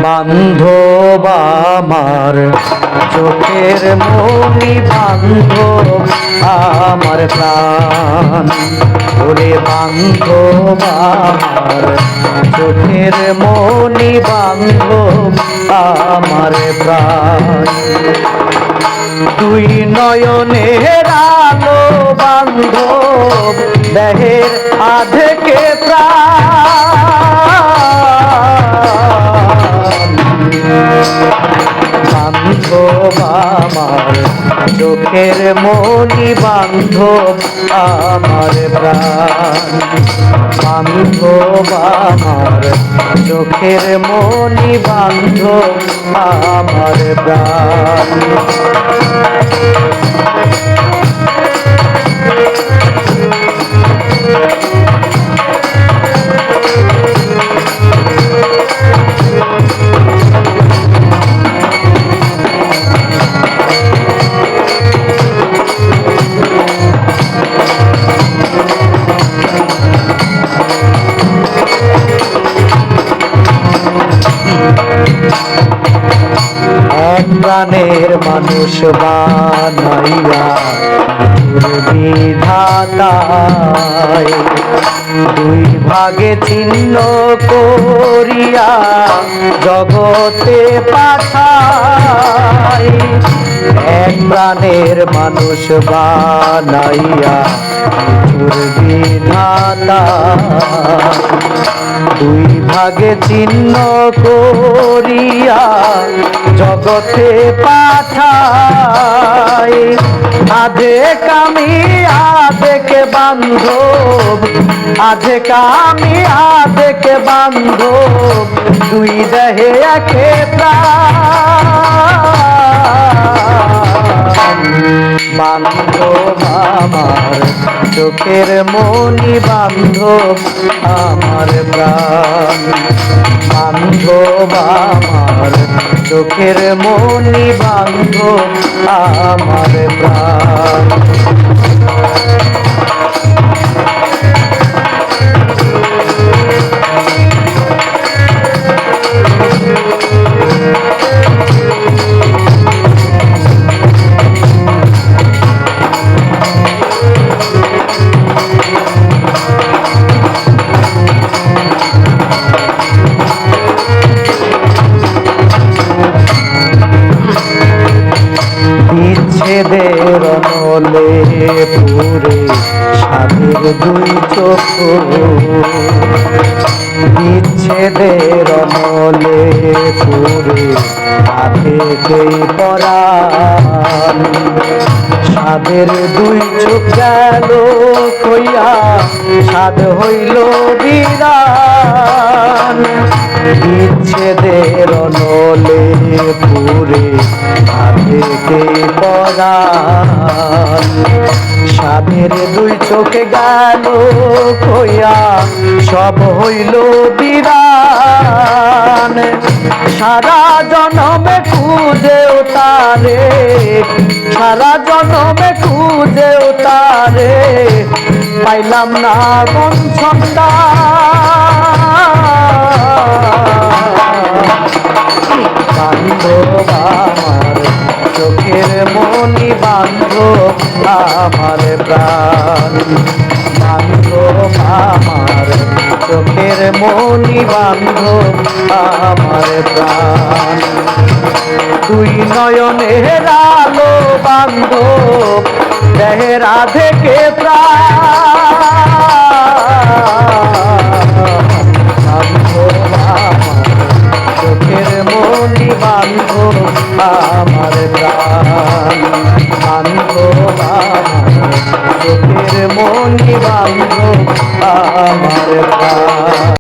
বান্ধব আমার চোখের মনি, বান্ধব আমার প্রাণ। ওরে বান্ধব আমার চোখের মনি, বান্ধব আমার প্রাণ। দুই নয়নের আলো বান্ধব, দেহের আধেকে প্রাণ। বান্ধব আমার চোখের মনি, বান্ধব আমার প্রাণ। বান্ধব আমার চোখের মনি, বান্ধব আমার প্রাণ। এক প্রাণের মানুষ বানাইয়া বিধাতায়, দুই ভাগে ছিন্ন করিয়া জগতে পাঠায়। এক প্রাণের মানুষ বানাইয়া বিধাতায়, দুই ভাগে ছিন্ন করিয়া জগতে পাঠায়। আধেক আমি আধেক বান্ধব, আধেক আমি আধেক বান্ধব, দুই দেহে একে প্রাণ। বান্ধব আমার চোখের মনি, বান্ধব আমার প্রাণ। বান্ধব আমার চোখের মনি, বান্ধব আমার প্রাণ। বিচ্ছেদের নলে পুরে স্বাদের দুই চোখ, বিচ্ছেদের নলে পুরে আধেকেই পরাণ। স্বাদের দুই চোখ গেল কইয়া, স্বাদ হইল বিরান। বিচ্ছেদের নলে পুরে আধেকেই পরাণ। স্বাদের দুই চোখে গেল কইয়া, সব হইল বিরান। সারা জনমে খুঁজেও তারে, সারা জনমে খুঁজেও তারে, পাইলাম না বঞ্চনা। বান্ধব আমার চোখের মনি, বান্ধব আমার প্রাণ। বান্ধব আমার চোখের মনি, বান্ধব আমার প্রাণ। দুই নয়নের আলো বান্ধব, দেহের আধেকে প্রাণ। বান্ধব আমার চোখের মনি, বান্ধব আমার প্রাণ। বান্ধব আমার চোখের মনি, বান্ধব আমার প্রাণ।